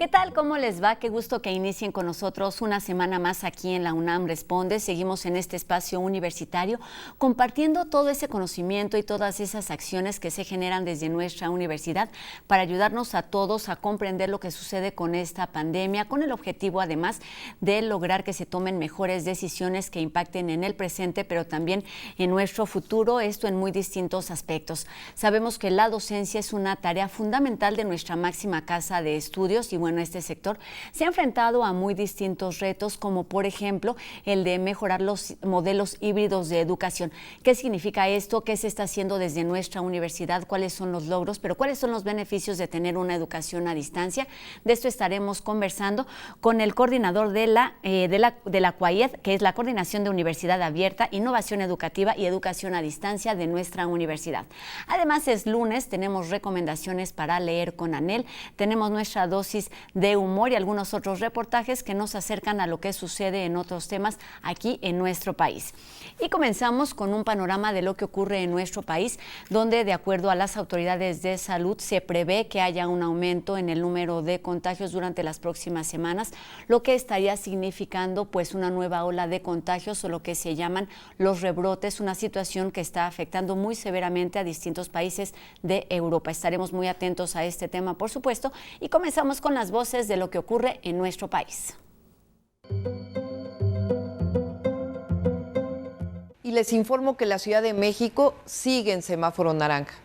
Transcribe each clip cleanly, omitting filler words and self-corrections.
¿Qué tal? ¿Cómo les va? Qué gusto que inicien con nosotros una semana más aquí en la UNAM Responde. Seguimos en este espacio universitario compartiendo todo ese conocimiento y todas esas acciones que se generan desde nuestra universidad para ayudarnos a todos a comprender lo que sucede con esta pandemia, con el objetivo además de lograr que se tomen mejores decisiones que impacten en el presente, pero también en nuestro futuro, esto en muy distintos aspectos. Sabemos que la docencia es una tarea fundamental de nuestra máxima casa de estudios y bueno, este sector se ha enfrentado a muy distintos retos, como por ejemplo el de mejorar los modelos híbridos de educación. ¿Qué significa esto? ¿Qué se está haciendo desde nuestra universidad? ¿Cuáles son los logros? Pero ¿cuáles son los beneficios de tener una educación a distancia? De esto estaremos conversando con el coordinador de la CUAIED, que es la Coordinación de Universidad Abierta, Innovación Educativa y Educación a Distancia de nuestra universidad. Además, es lunes, tenemos recomendaciones para leer con Anel, tenemos nuestra dosis de humor y algunos otros reportajes que nos acercan a lo que sucede en otros temas aquí en nuestro país. Y comenzamos con un panorama de lo que ocurre en nuestro país, donde de acuerdo a las autoridades de salud se prevé que haya un aumento en el número de contagios durante las próximas semanas, lo que estaría significando pues una nueva ola de contagios o lo que se llaman los rebrotes, una situación que está afectando muy severamente a distintos países de Europa. Estaremos muy atentos a este tema, por supuesto, y comenzamos con las voces de lo que ocurre en nuestro país. Y les informo que la Ciudad de México sigue en semáforo naranja.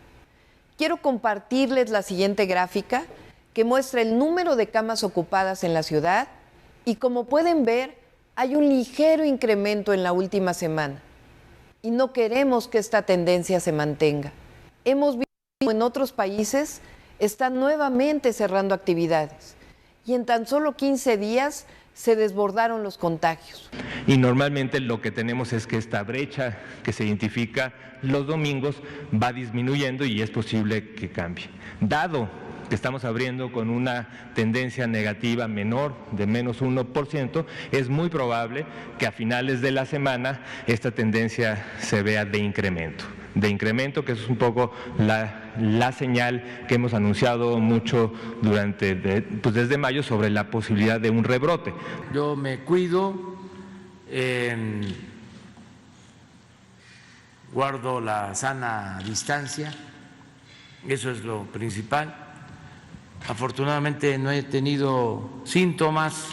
Quiero compartirles la siguiente gráfica que muestra el número de camas ocupadas en la ciudad y como pueden ver, hay un ligero incremento en la última semana. Y no queremos que esta tendencia se mantenga. Hemos visto en otros países están nuevamente cerrando actividades y en tan solo 15 días se desbordaron los contagios. Y normalmente lo que tenemos es que esta brecha que se identifica los domingos va disminuyendo y es posible que cambie. Dado que estamos abriendo con una tendencia negativa menor de menos 1%, es muy probable que a finales de la semana esta tendencia se vea de incremento, que es un poco la señal que hemos anunciado mucho desde mayo sobre la posibilidad de un rebrote. Yo me cuido, guardo la sana distancia, eso es lo principal. Afortunadamente no he tenido síntomas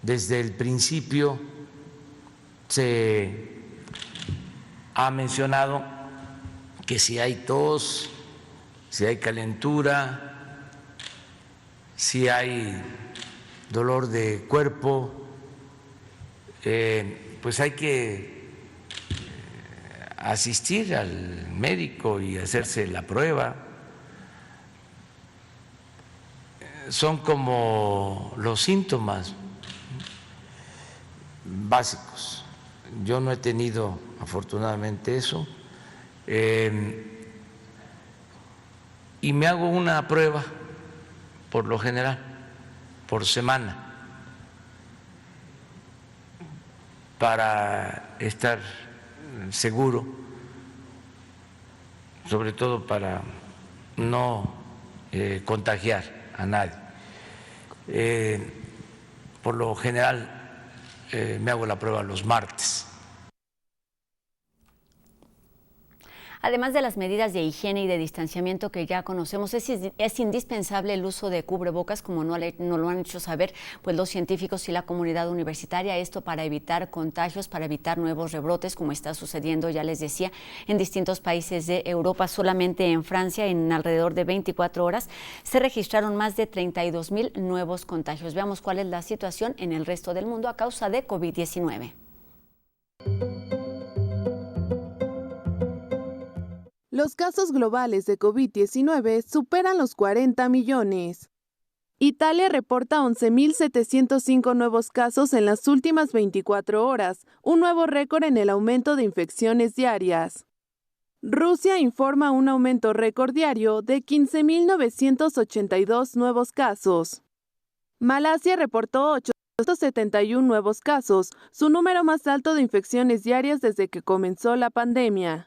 desde el principio. Se ha mencionado que si hay tos, si hay calentura, si hay dolor de cuerpo, pues hay que asistir al médico y hacerse la prueba. Son como los síntomas básicos. Yo no he tenido afortunadamente eso, y me hago una prueba por lo general por semana para estar seguro, sobre todo para no contagiar a nadie. Por lo general me hago la prueba los martes. Además de las medidas de higiene y de distanciamiento que ya conocemos, es indispensable el uso de cubrebocas, como nos lo han hecho saber pues, los científicos y la comunidad universitaria, esto para evitar contagios, para evitar nuevos rebrotes, como está sucediendo, ya les decía, en distintos países de Europa. Solamente en Francia, en alrededor de 24 horas, se registraron más de 32,000 nuevos contagios. Veamos cuál es la situación en el resto del mundo a causa de COVID-19. Los casos globales de COVID-19 superan los 40 millones. Italia reporta 11.705 nuevos casos en las últimas 24 horas, un nuevo récord en el aumento de infecciones diarias. Rusia informa un aumento récord diario de 15.982 nuevos casos. Malasia reportó 871 nuevos casos, su número más alto de infecciones diarias desde que comenzó la pandemia.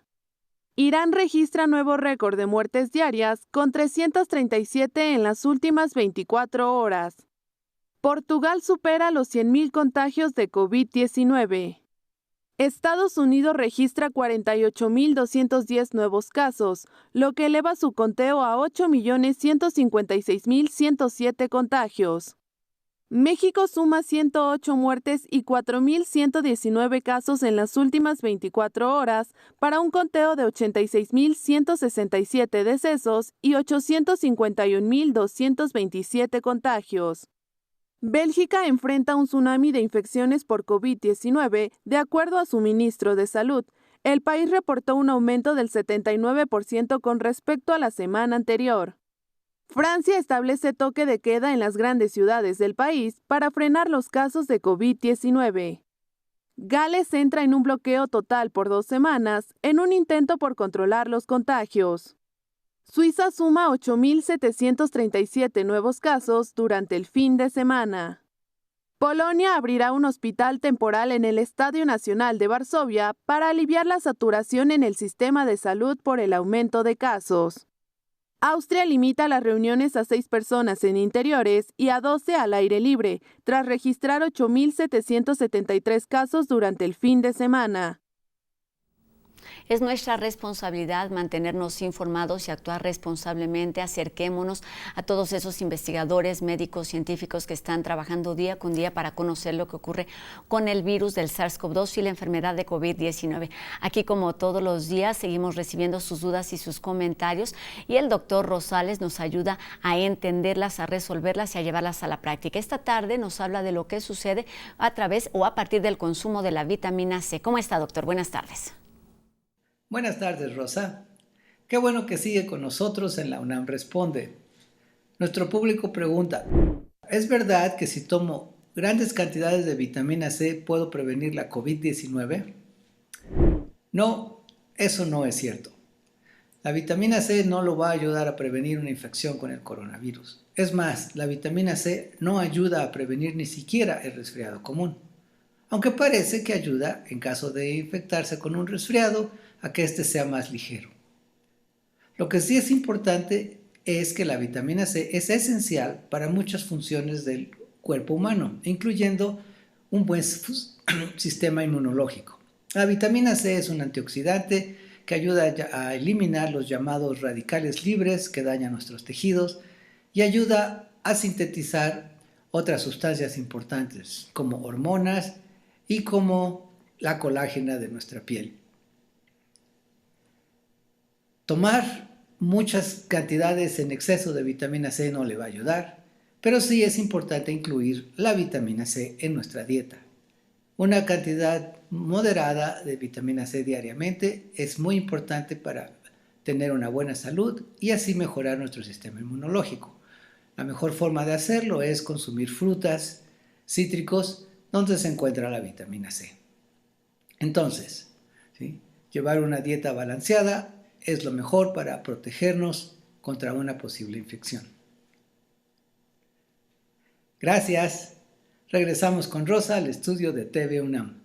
Irán registra nuevo récord de muertes diarias, con 337 en las últimas 24 horas. Portugal supera los 100,000 contagios de COVID-19. Estados Unidos registra 48,210 nuevos casos, lo que eleva su conteo a 8,156,107 contagios. México suma 108 muertes y 4,119 casos en las últimas 24 horas, para un conteo de 86,167 decesos y 851,227 contagios. Bélgica enfrenta un tsunami de infecciones por COVID-19, de acuerdo a su ministro de Salud. El país reportó un aumento del 79% con respecto a la semana anterior. Francia establece toque de queda en las grandes ciudades del país para frenar los casos de COVID-19. Gales entra en un bloqueo total por 2 semanas en un intento por controlar los contagios. Suiza suma 8,737 nuevos casos durante el fin de semana. Polonia abrirá un hospital temporal en el Estadio Nacional de Varsovia para aliviar la saturación en el sistema de salud por el aumento de casos. Austria limita las reuniones a 6 personas en interiores y a 12 al aire libre, tras registrar 8,773 casos durante el fin de semana. Es nuestra responsabilidad mantenernos informados y actuar responsablemente. Acerquémonos a todos esos investigadores, médicos, científicos que están trabajando día con día para conocer lo que ocurre con el virus del SARS-CoV-2 y la enfermedad de COVID-19. Aquí, como todos los días, seguimos recibiendo sus dudas y sus comentarios, y el doctor Rosales nos ayuda a entenderlas, a resolverlas y a llevarlas a la práctica. Esta tarde nos habla de lo que sucede a través o a partir del consumo de la vitamina C. ¿Cómo está, doctor? Buenas tardes. Buenas tardes, Rosa. Qué bueno que sigue con nosotros en la UNAM Responde. Nuestro público pregunta, ¿es verdad que si tomo grandes cantidades de vitamina C puedo prevenir la COVID-19? No, eso no es cierto. La vitamina C no lo va a ayudar a prevenir una infección con el coronavirus. Es más, la vitamina C no ayuda a prevenir ni siquiera el resfriado común. Aunque parece que ayuda, en caso de infectarse con un resfriado, a que éste sea más ligero. Lo que sí es importante es que la vitamina C es esencial para muchas funciones del cuerpo humano, incluyendo un buen sistema inmunológico. La vitamina C es un antioxidante que ayuda a eliminar los llamados radicales libres que dañan nuestros tejidos y ayuda a sintetizar otras sustancias importantes como hormonas y como la colágena de nuestra piel. Tomar muchas cantidades en exceso de vitamina C no le va a ayudar, pero sí es importante incluir la vitamina C en nuestra dieta. Una cantidad moderada de vitamina C diariamente es muy importante para tener una buena salud y así mejorar nuestro sistema inmunológico. La mejor forma de hacerlo es consumir frutas, cítricos, donde se encuentra la vitamina C. Entonces, ¿sí?, llevar una dieta balanceada es lo mejor para protegernos contra una posible infección. Gracias. Regresamos con Rosa al estudio de TV UNAM.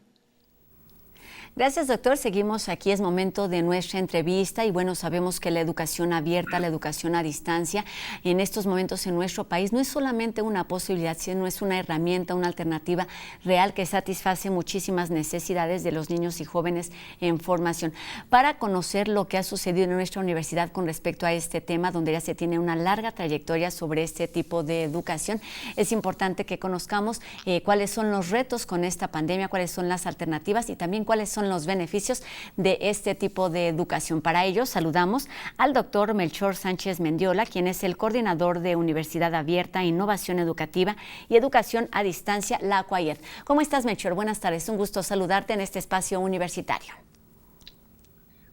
Gracias, doctor. Seguimos aquí, es momento de nuestra entrevista y bueno, sabemos que la educación abierta, la educación a distancia, en estos momentos en nuestro país no es solamente una posibilidad, sino es una herramienta, una alternativa real que satisface muchísimas necesidades de los niños y jóvenes en formación. Para conocer lo que ha sucedido en nuestra universidad con respecto a este tema, donde ya se tiene una larga trayectoria sobre este tipo de educación, es importante que conozcamos cuáles son los retos con esta pandemia, cuáles son las alternativas y también cuáles son los beneficios de este tipo de educación. Para ello, saludamos al doctor Melchor Sánchez Mendiola, quien es el coordinador de Universidad Abierta, Innovación Educativa y Educación a Distancia, la UAED. ¿Cómo estás, Melchor? Buenas tardes. Un gusto saludarte en este espacio universitario.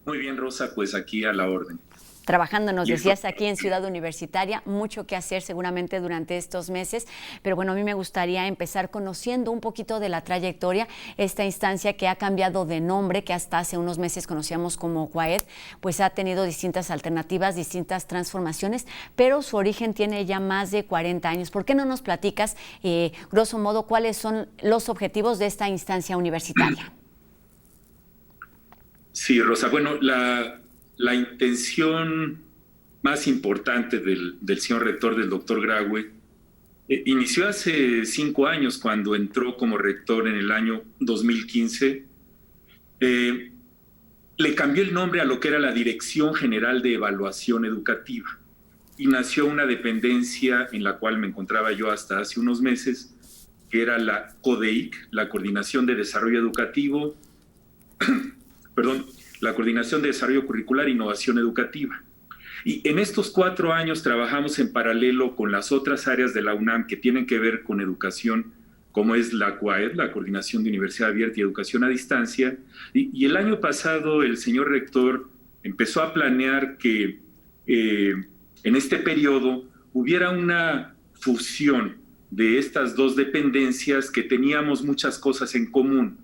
Muy bien, Rosa, pues aquí a la orden. Trabajando, nos decías, aquí en Ciudad Universitaria, mucho que hacer seguramente durante estos meses, pero bueno, a mí me gustaría empezar conociendo un poquito de la trayectoria, esta instancia que ha cambiado de nombre, que hasta hace unos meses conocíamos como UAED, pues ha tenido distintas alternativas, distintas transformaciones, pero su origen tiene ya más de 40 años. ¿Por qué no nos platicas, grosso modo, cuáles son los objetivos de esta instancia universitaria? Sí, Rosa, bueno, la intención más importante del señor rector, del doctor Graue, inició hace 5 años cuando entró como rector en el año 2015. Le cambió el nombre a lo que era la Dirección General de Evaluación Educativa y nació una dependencia en la cual me encontraba yo hasta hace unos meses, que era la CODEIC, la Coordinación de Desarrollo Educativo, la Coordinación de Desarrollo Curricular e Innovación Educativa. Y en estos 4 años trabajamos en paralelo con las otras áreas de la UNAM que tienen que ver con educación, como es la CUAED, la Coordinación de Universidad Abierta y Educación a Distancia. Y el año pasado el señor rector empezó a planear que en este periodo hubiera una fusión de estas dos dependencias que teníamos muchas cosas en común: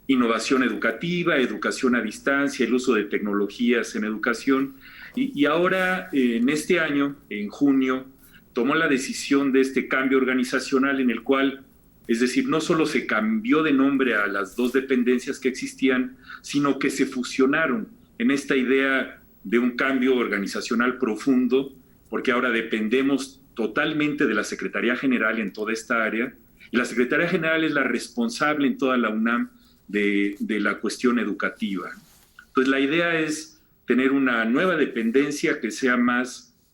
innovación educativa, educación a distancia, el uso de tecnologías en educación. Y ahora, en este año, en junio, tomó la decisión de este cambio organizacional en el cual, es decir, no solo se cambió de nombre a las dos dependencias que existían, sino que se fusionaron en esta idea de un cambio organizacional profundo, porque ahora dependemos totalmente de la Secretaría General en toda esta área, y la Secretaría General es la responsable en toda la UNAM de la cuestión educativa. Entonces, la idea es tener una nueva dependencia que sea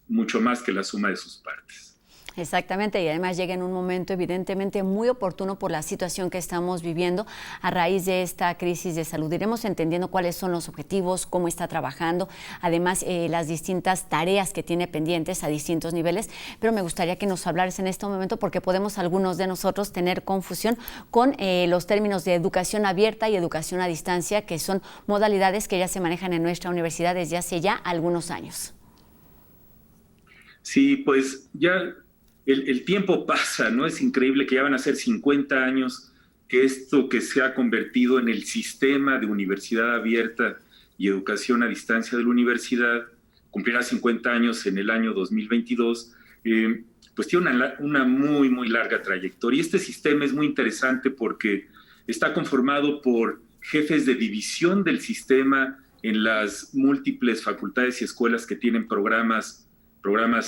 mucho más que la suma de sus partes. Exactamente, y además llega en un momento evidentemente muy oportuno por la situación que estamos viviendo a raíz de esta crisis de salud. Iremos entendiendo cuáles son los objetivos, cómo está trabajando, además las distintas tareas que tiene pendientes a distintos niveles, pero me gustaría que nos hablaras en este momento porque podemos algunos de nosotros tener confusión con los términos de educación abierta y educación a distancia, que son modalidades que ya se manejan en nuestra universidad desde hace ya algunos años. Sí, pues ya el tiempo pasa, ¿no? Es increíble que ya van a ser 50 años que esto que se ha convertido en el sistema de universidad abierta y educación a distancia de la universidad, cumplirá 50 años en el año 2022, pues tiene una muy, muy larga trayectoria. Y este sistema es muy interesante porque está conformado por jefes de división del sistema en las múltiples facultades y escuelas que tienen programas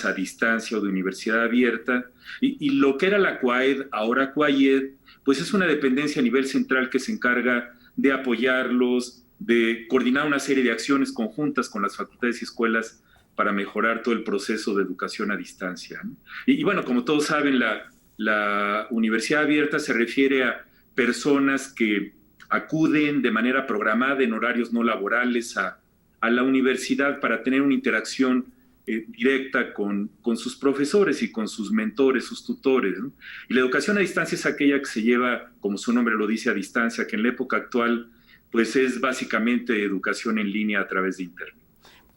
a distancia o de universidad abierta, y lo que era la CUAED, ahora CUAIED, pues es una dependencia a nivel central que se encarga de apoyarlos, de coordinar una serie de acciones conjuntas con las facultades y escuelas para mejorar todo el proceso de educación a distancia, ¿no? Y bueno, como todos saben, la universidad abierta se refiere a personas que acuden de manera programada en horarios no laborales a la universidad para tener una interacción directa con sus profesores y con sus mentores, sus tutores, ¿no? Y la educación a distancia es aquella que se lleva, como su nombre lo dice, a distancia, que en la época actual pues es básicamente educación en línea a través de Internet.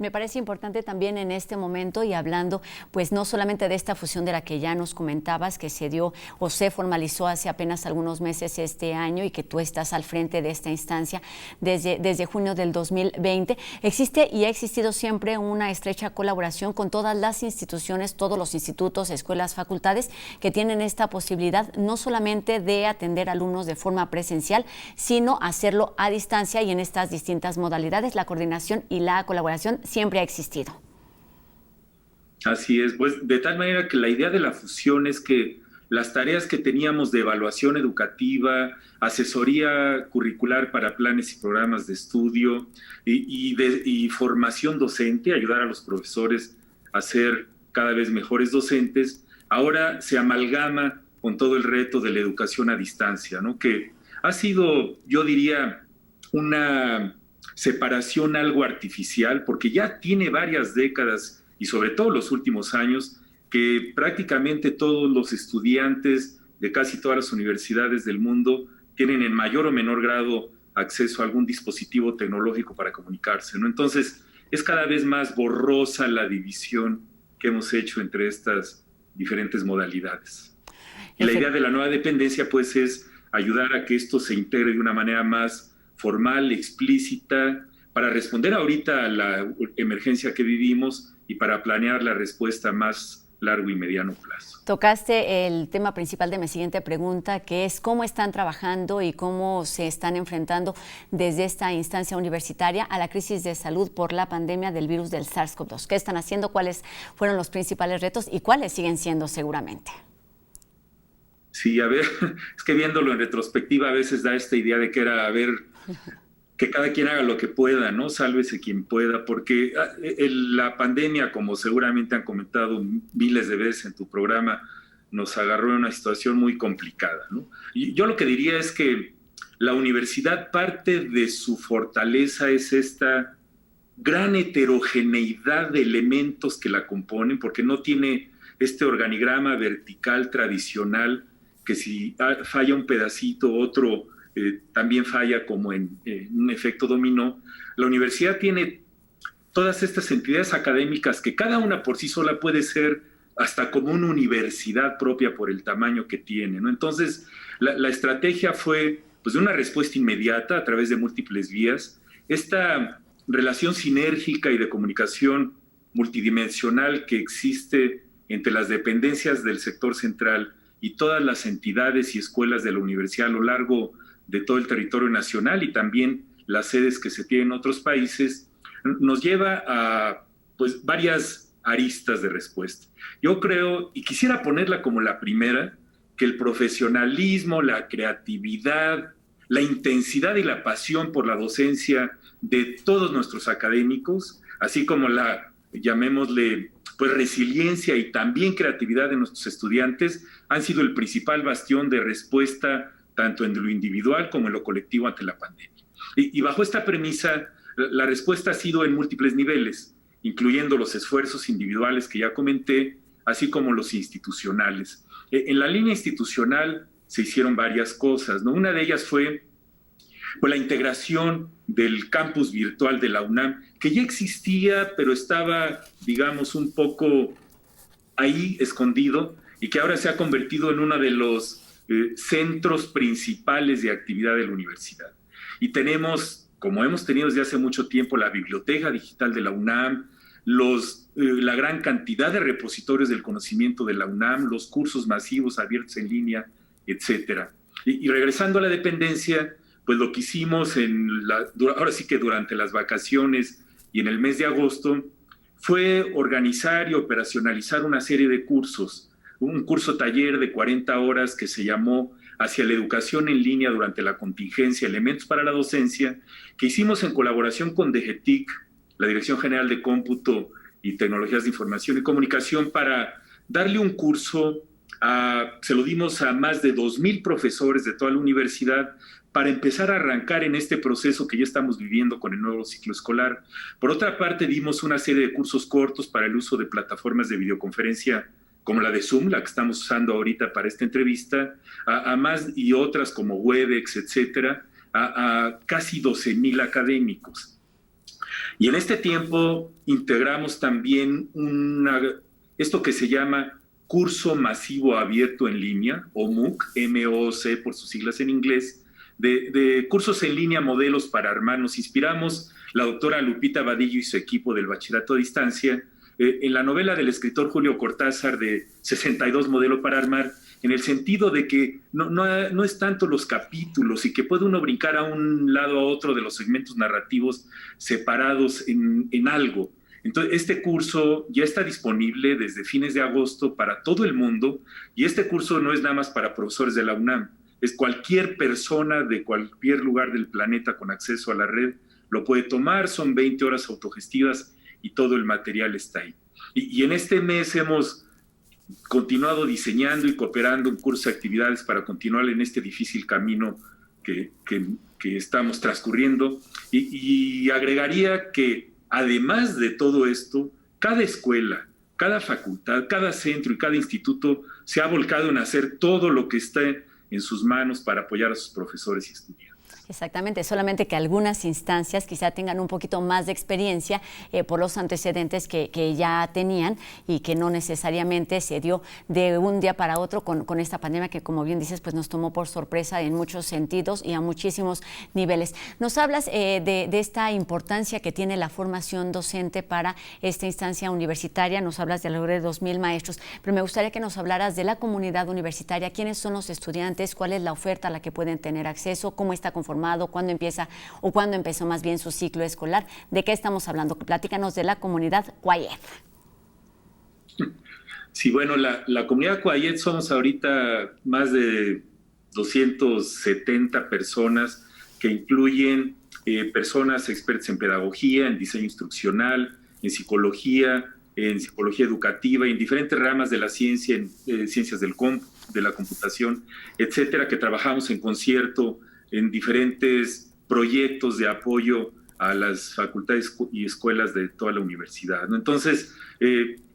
Me parece importante también en este momento y hablando pues no solamente de esta fusión de la que ya nos comentabas, que se dio o se formalizó hace apenas algunos meses este año y que tú estás al frente de esta instancia desde junio del 2020. Existe y ha existido siempre una estrecha colaboración con todas las instituciones, todos los institutos, escuelas, facultades que tienen esta posibilidad no solamente de atender alumnos de forma presencial, sino hacerlo a distancia y en estas distintas modalidades. La coordinación y la colaboración siempre ha existido. Así es, pues de tal manera que la idea de la fusión es que las tareas que teníamos de evaluación educativa, asesoría curricular para planes y programas de estudio y formación docente, ayudar a los profesores a ser cada vez mejores docentes, ahora se amalgama con todo el reto de la educación a distancia, ¿no? Que ha sido, yo diría, una separación algo artificial, porque ya tiene varias décadas y sobre todo los últimos años que prácticamente todos los estudiantes de casi todas las universidades del mundo tienen en mayor o menor grado acceso a algún dispositivo tecnológico para comunicarse, ¿no? Entonces es cada vez más borrosa la división que hemos hecho entre estas diferentes modalidades. Y la idea de la nueva dependencia pues es ayudar a que esto se integre de una manera más formal, explícita, para responder ahorita a la emergencia que vivimos y para planear la respuesta más largo y mediano plazo. Tocaste el tema principal de mi siguiente pregunta, que es cómo están trabajando y cómo se están enfrentando desde esta instancia universitaria a la crisis de salud por la pandemia del virus del SARS-CoV-2. ¿Qué están haciendo? ¿Cuáles fueron los principales retos y cuáles siguen siendo seguramente? Sí, a ver, es que viéndolo en retrospectiva a veces da esta idea de que era, a ver, que cada quien haga lo que pueda, ¿no? Sálvese quien pueda, porque la pandemia, como seguramente han comentado miles de veces en tu programa, nos agarró en una situación muy complicada, ¿no? Y yo lo que diría es que la universidad, parte de su fortaleza es esta gran heterogeneidad de elementos que la componen, porque no tiene este organigrama vertical tradicional que si falla un pedacito, otro también falla como en un efecto dominó. La universidad tiene todas estas entidades académicas que cada una por sí sola puede ser hasta como una universidad propia por el tamaño que tiene, ¿no? Entonces, la estrategia fue pues, de una respuesta inmediata a través de múltiples vías. Esta relación sinérgica y de comunicación multidimensional que existe entre las dependencias del sector central y todas las entidades y escuelas de la universidad a lo largo de todo el territorio nacional y también las sedes que se tienen en otros países, nos lleva a pues, varias aristas de respuesta. Yo creo, y quisiera ponerla como la primera, que el profesionalismo, la creatividad, la intensidad y la pasión por la docencia de todos nuestros académicos, así como la, llamémosle, pues resiliencia y también creatividad de nuestros estudiantes, han sido el principal bastión de respuesta tanto en lo individual como en lo colectivo ante la pandemia. Y bajo esta premisa, la respuesta ha sido en múltiples niveles, incluyendo los esfuerzos individuales que ya comenté, así como los institucionales. En la línea institucional se hicieron varias cosas, ¿no? Una de ellas fue pues, la integración del campus virtual de la UNAM, que ya existía, pero estaba, digamos, un poco ahí escondido y que ahora se ha convertido en uno de los centros principales de actividad de la universidad. Y tenemos, como hemos tenido desde hace mucho tiempo, la biblioteca digital de la UNAM, la gran cantidad de repositorios del conocimiento de la UNAM, los cursos masivos abiertos en línea, etcétera. Y regresando a la dependencia, pues lo que hicimos ahora sí que durante las vacaciones y en el mes de agosto fue organizar y operacionalizar una serie de cursos, un curso taller de 40 horas que se llamó Hacia la educación en línea durante la contingencia, elementos para la docencia, que hicimos en colaboración con DGTIC, la Dirección General de Cómputo y Tecnologías de Información y Comunicación, para darle un curso, se lo dimos a más de 2,000 profesores de toda la universidad, para empezar a arrancar en este proceso que ya estamos viviendo con el nuevo ciclo escolar. Por otra parte, dimos una serie de cursos cortos para el uso de plataformas de videoconferencia como la de Zoom, la que estamos usando ahorita para esta entrevista, a más y otras como Webex, etcétera, a casi 12,000 académicos. Y en este tiempo integramos también esto que se llama Curso Masivo Abierto en Línea, o MOOC, M-O-O-C por sus siglas en inglés, de cursos en línea modelos para armar. Nos inspiramos, la doctora Lupita Vadillo y su equipo del Bachillerato a Distancia, en la novela del escritor Julio Cortázar de 62 Modelo para Armar, en el sentido de que no es tanto los capítulos y que puede uno brincar a un lado a otro de los segmentos narrativos separados en algo. Entonces, este curso ya está disponible desde fines de agosto para todo el mundo, y este curso no es nada más para profesores de la UNAM, es cualquier persona de cualquier lugar del planeta con acceso a la red lo puede tomar, son 20 horas autogestivas y todo el material está ahí. Y en este mes hemos continuado diseñando y cooperando en cursos de actividades para continuar en este difícil camino que estamos transcurriendo. Y agregaría que además de todo esto, cada escuela, cada facultad, cada centro y cada instituto se ha volcado en hacer todo lo que esté en sus manos para apoyar a sus profesores y estudiantes. Exactamente, solamente que algunas instancias quizá tengan un poquito más de experiencia por los antecedentes que ya tenían y que no necesariamente se dio de un día para otro con esta pandemia que, como bien dices, pues nos tomó por sorpresa en muchos sentidos y a muchísimos niveles. Nos hablas de esta importancia que tiene la formación docente para esta instancia universitaria, nos hablas de alrededor de 2,000 maestros, pero me gustaría que nos hablaras de la comunidad universitaria, quiénes son los estudiantes, cuál es la oferta a la que pueden tener acceso, cómo está conformado, cuándo empieza o cuándo empezó más bien su ciclo escolar. ¿De qué estamos hablando? Platícanos de la comunidad Cuayet. Sí, bueno, la comunidad Cuayet somos ahorita más de 270 personas que incluyen personas expertas en pedagogía, en diseño instruccional, en psicología educativa y en diferentes ramas de la ciencia, en ciencias de la computación, etcétera, que trabajamos en concierto en diferentes proyectos de apoyo a las facultades y escuelas de toda la universidad, ¿no? Entonces,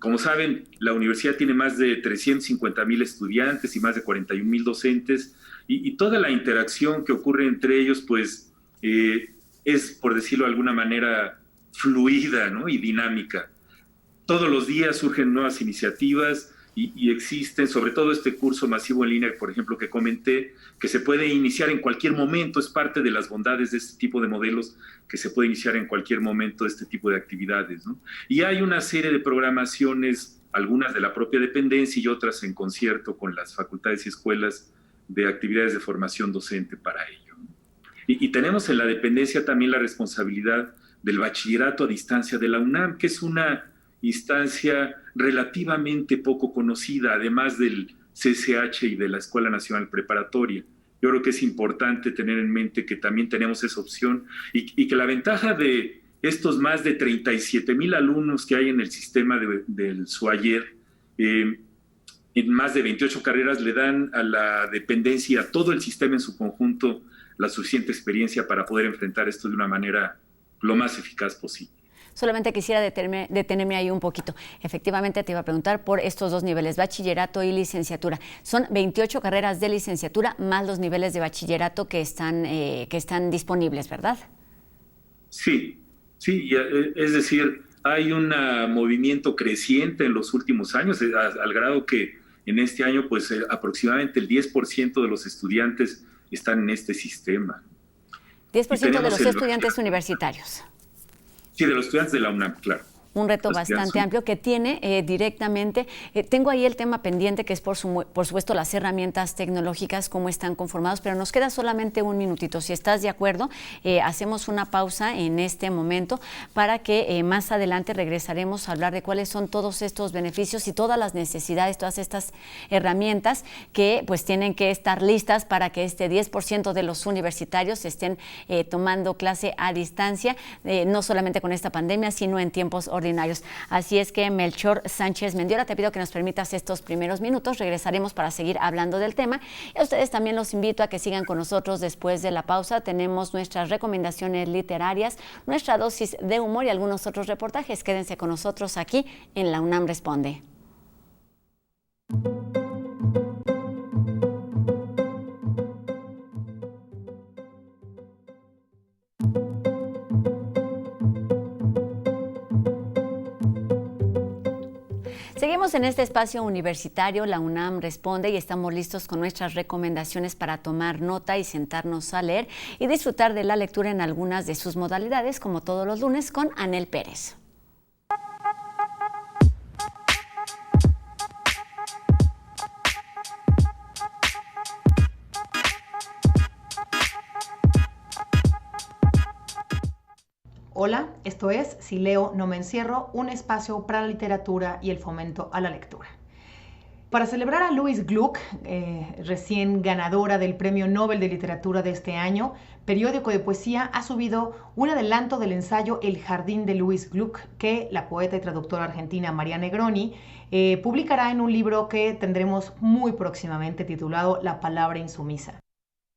como saben, la universidad tiene más de 350,000 estudiantes y más de 41,000 docentes, y toda la interacción que ocurre entre ellos, pues, es, por decirlo de alguna manera, fluida, ¿no? Y dinámica. Todos los días surgen nuevas iniciativas y existen, sobre todo este curso masivo en línea, por ejemplo, que comenté, que se puede iniciar en cualquier momento, es parte de las bondades de este tipo de modelos, que se puede iniciar en cualquier momento este tipo de actividades, ¿no? Y hay una serie de programaciones, algunas de la propia dependencia y otras en concierto con las facultades y escuelas, de actividades de formación docente para ello, ¿no? Y tenemos en la dependencia también la responsabilidad del bachillerato a distancia de la UNAM, que es una instancia relativamente poco conocida, además del CCH y de la Escuela Nacional Preparatoria. Yo creo que es importante tener en mente que también tenemos esa opción y que la ventaja de estos más de 37,000 alumnos que hay en el sistema del SUAYED, en más de 28 carreras, le dan a la dependencia, a todo el sistema en su conjunto, la suficiente experiencia para poder enfrentar esto de una manera lo más eficaz posible. Solamente quisiera detenerme ahí un poquito. Efectivamente, te iba a preguntar por estos dos niveles, bachillerato y licenciatura. Son 28 carreras de licenciatura más los niveles de bachillerato que están disponibles, ¿verdad? Sí, es decir, hay un movimiento creciente en los últimos años, al grado que en este año, pues aproximadamente el 10% de los estudiantes están en este sistema. 10% de los estudiantes universitarios. Sí, de los estudiantes de la UNAM, claro. Un reto bastante amplio que tiene directamente. Tengo ahí el tema pendiente, que es por supuesto las herramientas tecnológicas, cómo están conformados, pero nos queda solamente un minutito. Si estás de acuerdo, hacemos una pausa en este momento para que más adelante regresaremos a hablar de cuáles son todos estos beneficios y todas las necesidades, todas estas herramientas que pues tienen que estar listas para que este 10% de los universitarios estén tomando clase a distancia, no solamente con esta pandemia, sino en tiempos ordinarios. Así es que, Melchor Sánchez Mendiola, te pido que nos permitas estos primeros minutos. Regresaremos para seguir hablando del tema. Y a ustedes también los invito a que sigan con nosotros después de la pausa. Tenemos nuestras recomendaciones literarias, nuestra dosis de humor y algunos otros reportajes. Quédense con nosotros aquí en La UNAM Responde. Seguimos en este espacio universitario, la UNAM Responde, y estamos listos con nuestras recomendaciones para tomar nota y sentarnos a leer y disfrutar de la lectura en algunas de sus modalidades, como todos los lunes, con Anel Pérez. Hola, esto es Si leo, no me encierro, un espacio para la literatura y el fomento a la lectura. Para celebrar a Louise Gluck, recién ganadora del Premio Nobel de Literatura de este año, Periódico de Poesía ha subido un adelanto del ensayo El jardín de Louise Gluck, que la poeta y traductora argentina María Negroni publicará en un libro que tendremos muy próximamente titulado La palabra insumisa.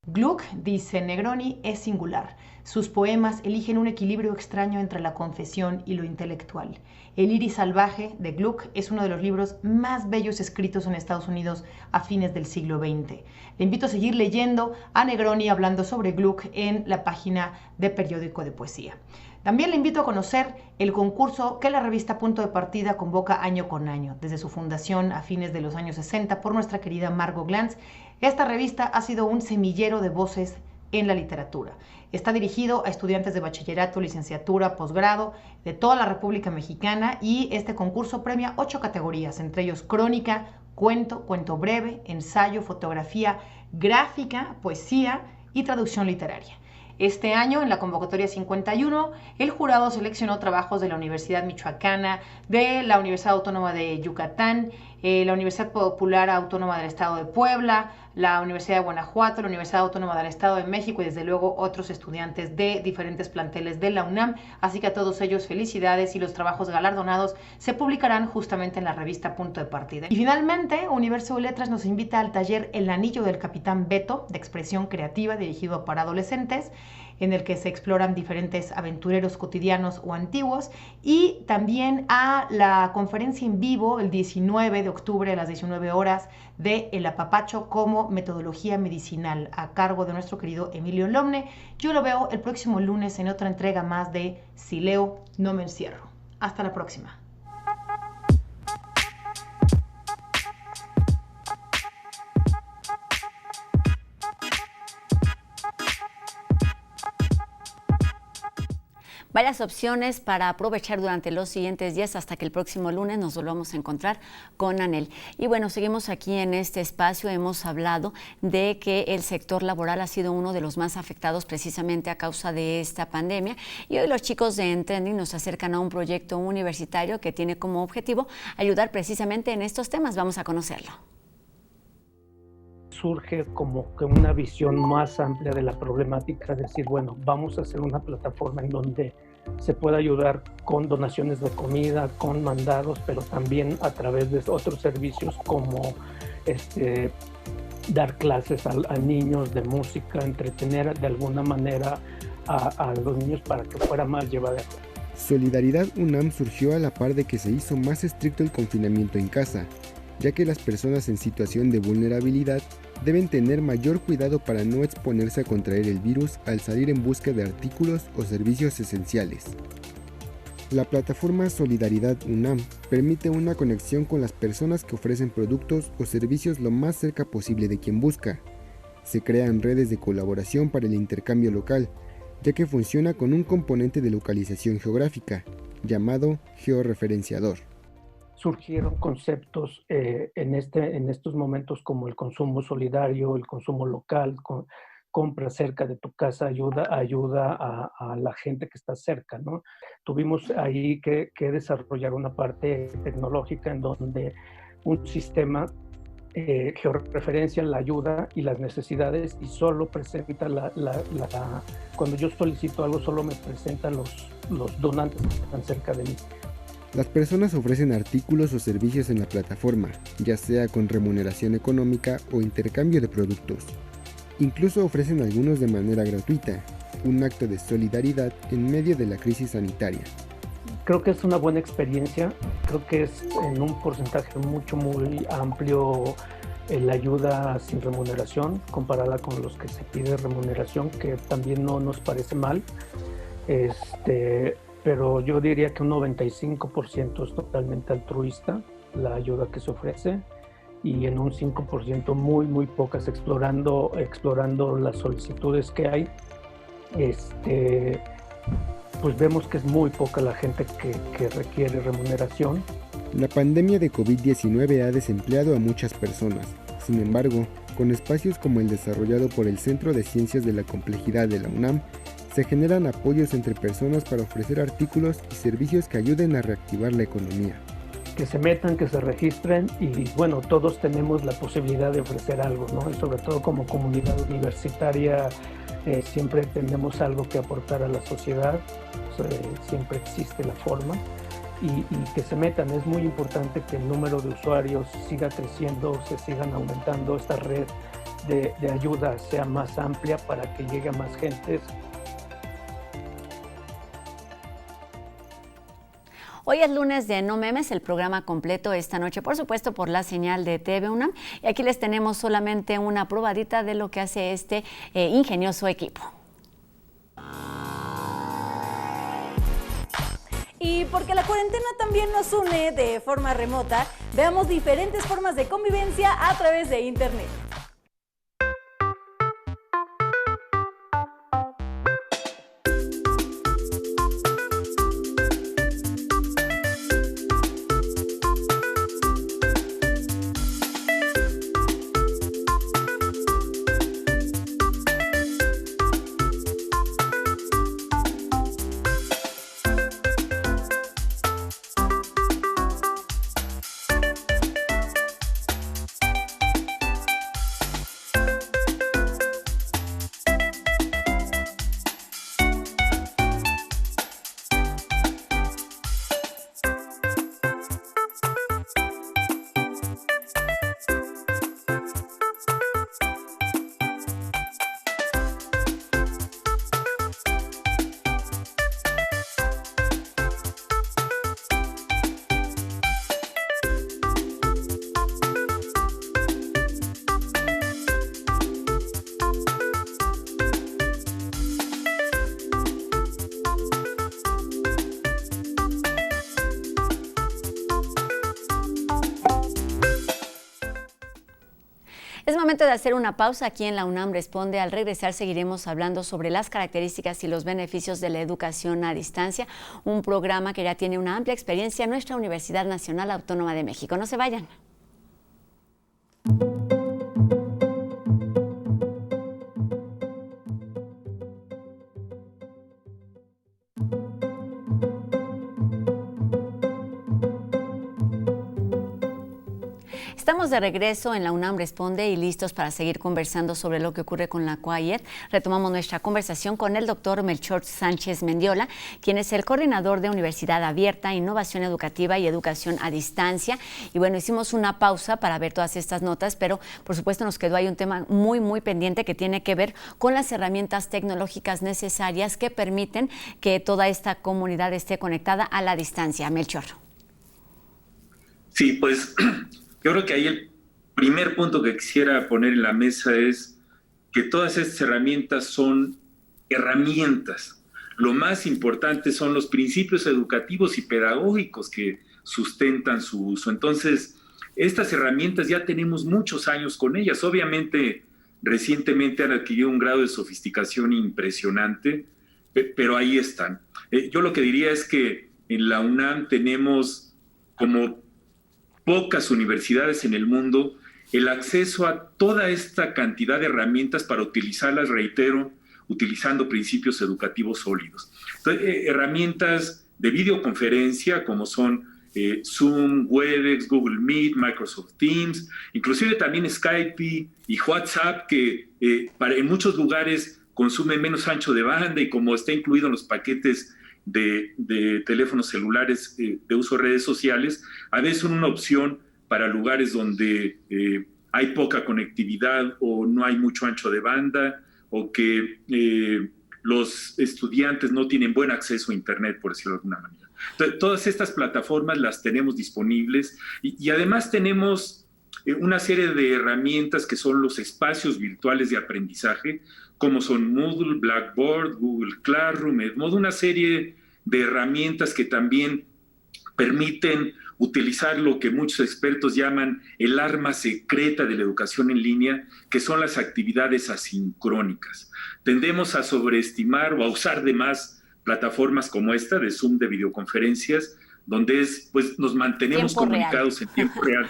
Gluck, dice Negroni, es singular. Sus poemas eligen un equilibrio extraño entre la confesión y lo intelectual. El iris salvaje de Gluck es uno de los libros más bellos escritos en Estados Unidos a fines del siglo XX. Le invito a seguir leyendo a Negroni hablando sobre Gluck en la página de Periódico de Poesía. También le invito a conocer el concurso que la revista Punto de Partida convoca año con año, desde su fundación a fines de los años 60 por nuestra querida Margot Glantz. Esta revista ha sido un semillero de voces en la literatura. Está dirigido a estudiantes de bachillerato, licenciatura, posgrado de toda la República Mexicana y este concurso premia 8 categorías, entre ellos crónica, cuento, cuento breve, ensayo, fotografía, gráfica, poesía y traducción literaria. Este año, en la convocatoria 51, el jurado seleccionó trabajos de la Universidad Michoacana, de la Universidad Autónoma de Yucatán, la Universidad Popular Autónoma del Estado de Puebla, la Universidad de Guanajuato, la Universidad Autónoma del Estado de México y desde luego otros estudiantes de diferentes planteles de la UNAM. Así que a todos ellos felicidades y los trabajos galardonados se publicarán justamente en la revista Punto de Partida. Y finalmente, Universo de Letras nos invita al taller El Anillo del Capitán Beto, de expresión creativa dirigido para adolescentes, en el que se exploran diferentes aventureros cotidianos o antiguos, y también a la conferencia en vivo el 19 de octubre a las 19 horas de El Apapacho como metodología medicinal, a cargo de nuestro querido Emilio Lomne. Yo lo veo el próximo lunes en otra entrega más de Si leo, no me encierro. Hasta la próxima. Varias opciones para aprovechar durante los siguientes días hasta que el próximo lunes nos volvamos a encontrar con Anel. Y bueno, seguimos aquí en este espacio. Hemos hablado de que el sector laboral ha sido uno de los más afectados precisamente a causa de esta pandemia. Y hoy los chicos de Entrending nos acercan a un proyecto universitario que tiene como objetivo ayudar precisamente en estos temas. Vamos a conocerlo. Surge como que una visión más amplia de la problemática, decir, bueno, vamos a hacer una plataforma en donde se pueda ayudar con donaciones de comida, con mandados, pero también a través de otros servicios como dar clases a niños de música, entretener de alguna manera a los niños para que fuera más llevadero. Solidaridad UNAM surgió a la par de que se hizo más estricto el confinamiento en casa, ya que las personas en situación de vulnerabilidad deben tener mayor cuidado para no exponerse a contraer el virus al salir en busca de artículos o servicios esenciales. La plataforma Solidaridad UNAM permite una conexión con las personas que ofrecen productos o servicios lo más cerca posible de quien busca. Se crean redes de colaboración para el intercambio local, ya que funciona con un componente de localización geográfica, llamado georreferenciador. Surgieron conceptos en estos momentos como el consumo solidario, el consumo local, compra cerca de tu casa, ayuda a la gente que está cerca, ¿no? Tuvimos ahí que desarrollar una parte tecnológica en donde un sistema georreferencia la ayuda y las necesidades y solo presenta cuando yo solicito algo solo me presenta los donantes que están cerca de mí. Las personas ofrecen artículos o servicios en la plataforma, ya sea con remuneración económica o intercambio de productos. Incluso ofrecen algunos de manera gratuita, un acto de solidaridad en medio de la crisis sanitaria. Creo que es una buena experiencia, creo que es en un porcentaje muy amplio la ayuda sin remuneración, comparada con los que se pide remuneración, que también no nos parece mal. Pero yo diría que un 95% es totalmente altruista, la ayuda que se ofrece, y en un 5% muy pocas explorando las solicitudes que hay, pues vemos que es muy poca la gente que requiere remuneración. La pandemia de COVID-19 ha desempleado a muchas personas. Sin embargo, con espacios como el desarrollado por el Centro de Ciencias de la Complejidad de la UNAM, se generan apoyos entre personas para ofrecer artículos y servicios que ayuden a reactivar la economía. Que se metan, que se registren y bueno, todos tenemos la posibilidad de ofrecer algo, ¿no? Y sobre todo como comunidad universitaria siempre tenemos algo que aportar a la sociedad, siempre existe la forma y que se metan. Es muy importante que el número de usuarios siga creciendo, se sigan aumentando esta red de ayuda sea más amplia para que llegue a más gentes. Hoy es lunes de No Memes, el programa completo esta noche, por supuesto, por la señal de TV UNAM. Y aquí les tenemos solamente una probadita de lo que hace este ingenioso equipo. Y porque la cuarentena también nos une de forma remota, veamos diferentes formas de convivencia a través de Internet. Es momento de hacer una pausa aquí en la UNAM Responde. Al regresar seguiremos hablando sobre las características y los beneficios de la educación a distancia, un programa que ya tiene una amplia experiencia en nuestra Universidad Nacional Autónoma de México. No se vayan. Estamos de regreso en la UNAM Responde y listos para seguir conversando sobre lo que ocurre con la CUAIED. Retomamos nuestra conversación con el doctor Melchor Sánchez Mendiola, quien es el coordinador de Universidad Abierta, Innovación Educativa y Educación a Distancia. Y bueno, hicimos una pausa para ver todas estas notas, pero por supuesto nos quedó ahí un tema muy pendiente que tiene que ver con las herramientas tecnológicas necesarias que permiten que toda esta comunidad esté conectada a la distancia. Melchor. Sí, pues yo creo que ahí el primer punto que quisiera poner en la mesa es que todas estas herramientas son herramientas. Lo más importante son los principios educativos y pedagógicos que sustentan su uso. Entonces, estas herramientas ya tenemos muchos años con ellas. Obviamente, recientemente han adquirido un grado de sofisticación impresionante, pero ahí están. Yo lo que diría es que en la UNAM tenemos como pocas universidades en el mundo el acceso a toda esta cantidad de herramientas para utilizarlas, reitero, utilizando principios educativos sólidos. Entonces, herramientas de videoconferencia como son Zoom, Webex, Google Meet, Microsoft Teams, inclusive también Skype y WhatsApp, que en muchos lugares consume menos ancho de banda y como está incluido en los paquetes de teléfonos celulares de uso de redes sociales, a veces son una opción para lugares donde hay poca conectividad o no hay mucho ancho de banda o que los estudiantes no tienen buen acceso a Internet, por decirlo de alguna manera. Entonces, todas estas plataformas las tenemos disponibles y además tenemos una serie de herramientas que son los espacios virtuales de aprendizaje, como son Moodle, Blackboard, Google Classroom, Edmodo, una serie de herramientas que también permiten utilizar lo que muchos expertos llaman el arma secreta de la educación en línea, que son las actividades asincrónicas. Tendemos a sobreestimar o a usar de más plataformas como esta de Zoom, de videoconferencias, donde pues nos mantenemos comunicados en tiempo real.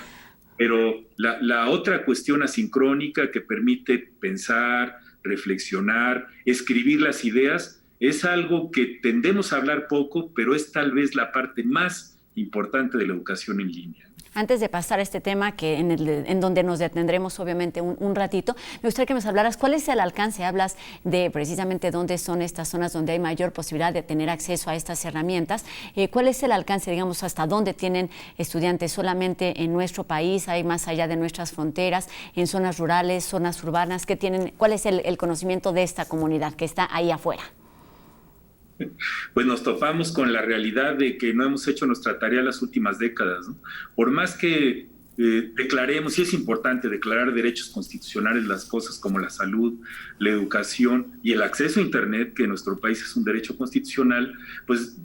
Pero la otra cuestión asincrónica que permite pensar, reflexionar, escribir las ideas, es algo que tendemos a hablar poco, pero es tal vez la parte más importante de la educación en línea. Antes de pasar a este tema, que en donde nos detendremos obviamente un ratito, me gustaría que nos hablaras cuál es el alcance. Hablas de precisamente dónde son estas zonas donde hay mayor posibilidad de tener acceso a estas herramientas. ¿Cuál es el alcance, digamos, hasta dónde tienen estudiantes? ¿Solamente en nuestro país? ¿Hay más allá de nuestras fronteras? ¿En zonas rurales, zonas urbanas? ¿Cuál es el conocimiento de esta comunidad que está ahí afuera? Pues nos topamos con la realidad de que no hemos hecho nuestra tarea las últimas décadas, ¿no? Por más que declaremos, y es importante declarar derechos constitucionales, las cosas como la salud, la educación y el acceso a Internet, que en nuestro país es un derecho constitucional, pues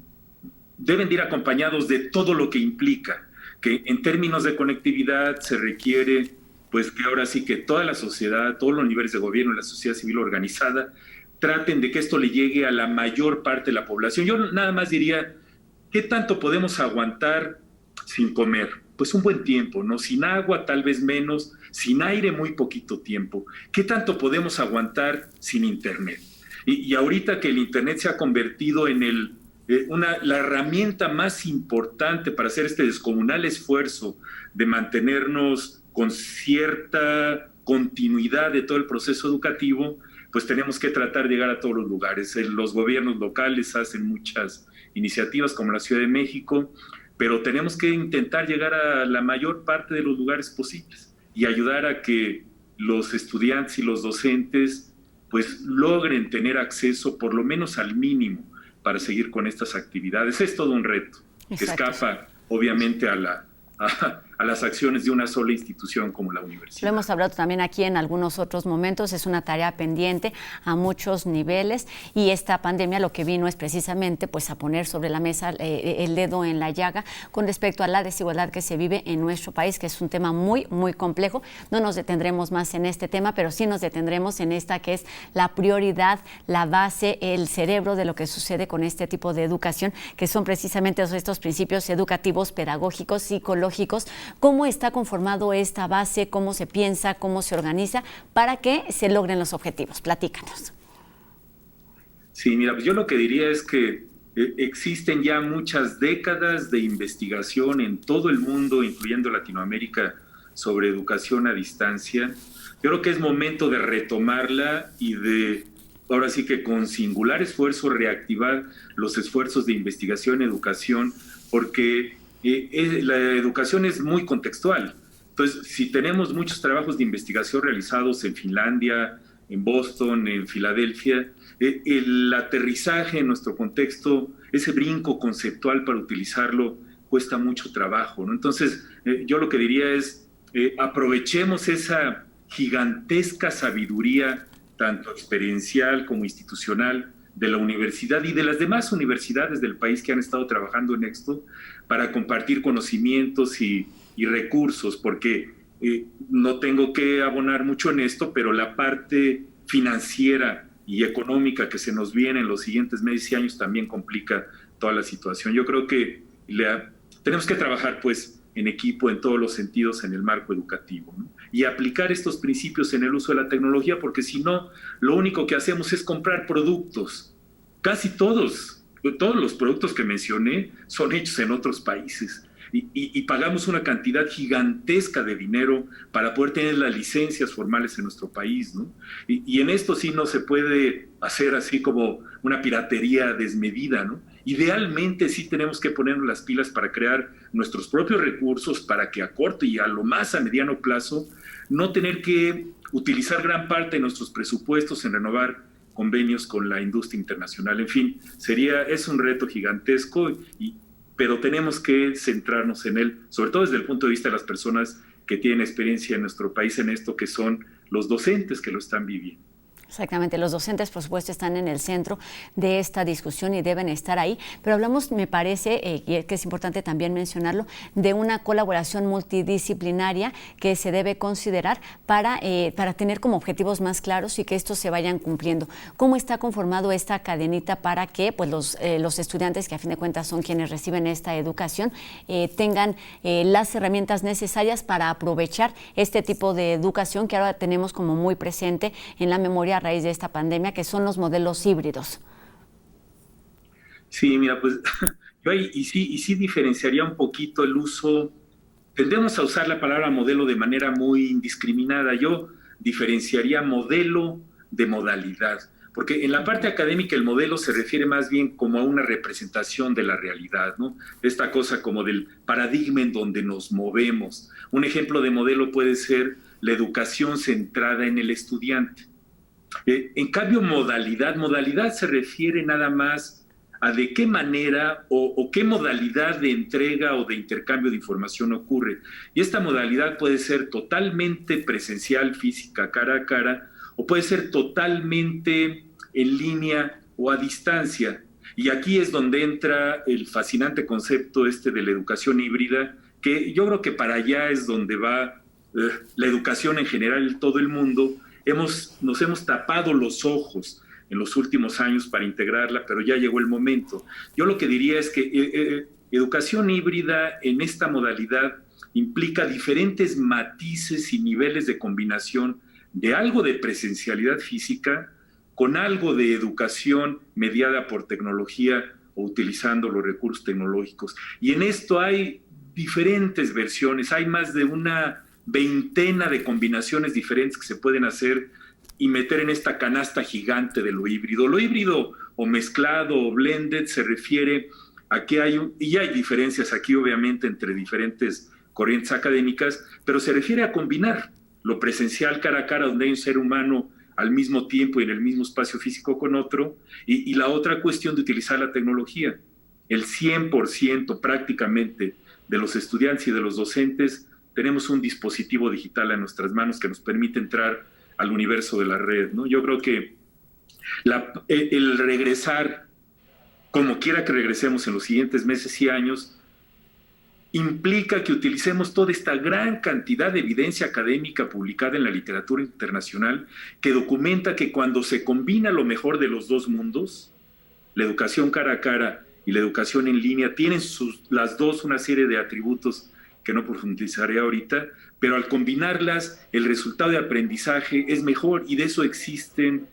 deben de ir acompañados de todo lo que implica, que en términos de conectividad se requiere, pues que ahora sí que toda la sociedad, todos los niveles de gobierno, la sociedad civil organizada, traten de que esto le llegue a la mayor parte de la población. Yo nada más diría, ¿qué tanto podemos aguantar sin comer? Pues un buen tiempo, ¿no? Sin agua tal vez menos, sin aire muy poquito tiempo. ¿Qué tanto podemos aguantar sin Internet? Y ahorita que el Internet se ha convertido en la herramienta más importante para hacer este descomunal esfuerzo de mantenernos con cierta continuidad de todo el proceso educativo, pues tenemos que tratar de llegar a todos los lugares. Los gobiernos locales hacen muchas iniciativas como la Ciudad de México, pero tenemos que intentar llegar a la mayor parte de los lugares posibles y ayudar a que los estudiantes y los docentes pues logren tener acceso por lo menos al mínimo para seguir con estas actividades. Es todo un reto. Exacto. Que escapa obviamente a las acciones de una sola institución como la universidad. Lo hemos hablado también aquí en algunos otros momentos, es una tarea pendiente a muchos niveles y esta pandemia lo que vino es precisamente pues a poner sobre la mesa el dedo en la llaga con respecto a la desigualdad que se vive en nuestro país, que es un tema muy, muy complejo. No nos detendremos más en este tema, pero sí nos detendremos en esta que es la prioridad, la base, el cerebro de lo que sucede con este tipo de educación, que son precisamente estos principios educativos, pedagógicos, psicológicos. ¿Cómo está conformado esta base? ¿Cómo se piensa? ¿Cómo se organiza para que se logren los objetivos? Platícanos. Sí, mira, pues yo lo que diría es que existen ya muchas décadas de investigación en todo el mundo, incluyendo Latinoamérica, sobre educación a distancia. Yo creo que es momento de retomarla y de, ahora sí que con singular esfuerzo, reactivar los esfuerzos de investigación y educación, porque la educación es muy contextual. Entonces, si tenemos muchos trabajos de investigación realizados en Finlandia, en Boston, en Filadelfia, el aterrizaje en nuestro contexto, ese brinco conceptual para utilizarlo, cuesta mucho trabajo, ¿no? Entonces, yo lo que diría es, aprovechemos esa gigantesca sabiduría, tanto experiencial como institucional, de la universidad y de las demás universidades del país que han estado trabajando en esto para compartir conocimientos y recursos, porque no tengo que abonar mucho en esto, pero la parte financiera y económica que se nos viene en los siguientes meses y años también complica toda la situación. Yo creo que tenemos que trabajar pues en equipo en todos los sentidos en el marco educativo, ¿no? Y aplicar estos principios en el uso de la tecnología, porque si no, lo único que hacemos es comprar productos. Casi todos los productos que mencioné son hechos en otros países y pagamos una cantidad gigantesca de dinero para poder tener las licencias formales en nuestro país, ¿no? Y en esto sí no se puede hacer así como una piratería desmedida, ¿no? Idealmente sí tenemos que ponernos las pilas para crear nuestros propios recursos para que a corto y a lo más a mediano plazo no tener que utilizar gran parte de nuestros presupuestos en renovar convenios con la industria internacional. En fin, es un reto gigantesco, pero tenemos que centrarnos en él, sobre todo desde el punto de vista de las personas que tienen experiencia en nuestro país en esto, que son los docentes que lo están viviendo. Exactamente, los docentes por supuesto están en el centro de esta discusión y deben estar ahí, pero hablamos, me parece, y que es importante también mencionarlo, de una colaboración multidisciplinaria que se debe considerar para tener como objetivos más claros y que estos se vayan cumpliendo. ¿Cómo está conformado esta cadenita para que pues, los estudiantes, que a fin de cuentas son quienes reciben esta educación, tengan las herramientas necesarias para aprovechar este tipo de educación que ahora tenemos como muy presente en la memoria a raíz de esta pandemia, que son los modelos híbridos? Sí, mira, pues yo sí diferenciaría un poquito el uso tendemos a usar la palabra modelo de manera muy indiscriminada. Yo diferenciaría modelo de modalidad, porque en la parte académica el modelo se refiere más bien como a una representación de la realidad, ¿no? Esta cosa como del paradigma en donde nos movemos. Un ejemplo de modelo puede ser la educación centrada en el estudiante. En cambio, modalidad se refiere nada más a de qué manera o qué modalidad de entrega o de intercambio de información ocurre. Y esta modalidad puede ser totalmente presencial, física, cara a cara, o puede ser totalmente en línea o a distancia. Y aquí es donde entra el fascinante concepto de la educación híbrida, que yo creo que para allá es donde va la educación en general en todo el mundo. Nos hemos tapado los ojos en los últimos años para integrarla, pero ya llegó el momento. Yo lo que diría es que educación híbrida en esta modalidad implica diferentes matices y niveles de combinación de algo de presencialidad física con algo de educación mediada por tecnología o utilizando los recursos tecnológicos. Y en esto hay diferentes versiones, hay más de una veintena de combinaciones diferentes que se pueden hacer y meter en esta canasta gigante de lo híbrido. Lo híbrido o mezclado o blended se refiere a que hay diferencias aquí obviamente entre diferentes corrientes académicas, pero se refiere a combinar lo presencial cara a cara, donde hay un ser humano al mismo tiempo y en el mismo espacio físico con otro, y la otra cuestión de utilizar la tecnología. El 100% prácticamente de los estudiantes y de los docentes tenemos un dispositivo digital en nuestras manos que nos permite entrar al universo de la red, ¿no? Yo creo que el regresar, como quiera que regresemos en los siguientes meses y años, implica que utilicemos toda esta gran cantidad de evidencia académica publicada en la literatura internacional que documenta que cuando se combina lo mejor de los dos mundos, la educación cara a cara y la educación en línea, tienen las dos una serie de atributos que no profundizaré ahorita, pero al combinarlas el resultado de aprendizaje es mejor, y de eso existen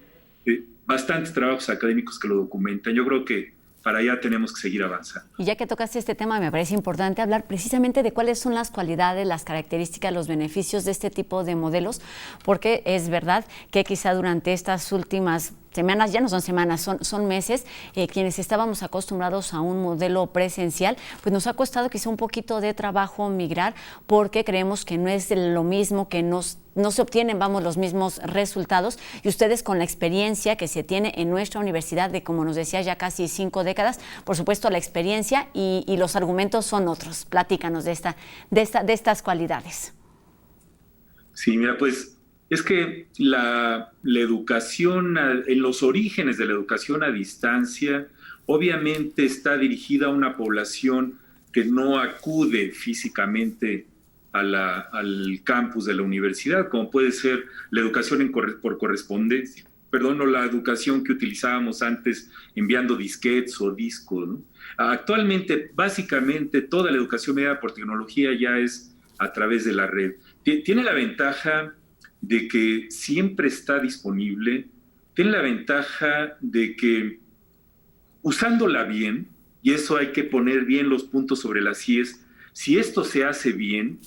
bastantes trabajos académicos que lo documentan. Yo creo que para allá tenemos que seguir avanzando. Y ya que tocaste este tema, me parece importante hablar precisamente de cuáles son las cualidades, las características, los beneficios de este tipo de modelos, porque es verdad que quizá durante estas últimas semanas, ya no son semanas, son meses, quienes estábamos acostumbrados a un modelo presencial, pues nos ha costado quizá un poquito de trabajo migrar, porque creemos que no es lo mismo, que no se obtienen, los mismos resultados, y ustedes con la experiencia que se tiene en nuestra universidad de, como nos decía, ya casi 5 décadas, por supuesto la experiencia y los argumentos son otros. Platícanos de estas cualidades. Sí, mira, pues es que la educación, en los orígenes de la educación a distancia, obviamente está dirigida a una población que no acude físicamente al campus de la universidad, como puede ser la educación por correspondencia, o la educación que utilizábamos antes enviando disquetes o discos, ¿no? Actualmente, básicamente, toda la educación mediada por tecnología ya es a través de la red. Tiene la ventaja de que siempre está disponible, tiene la ventaja de que usándola bien, y eso hay que poner bien los puntos sobre las IES, si esto se hace bien,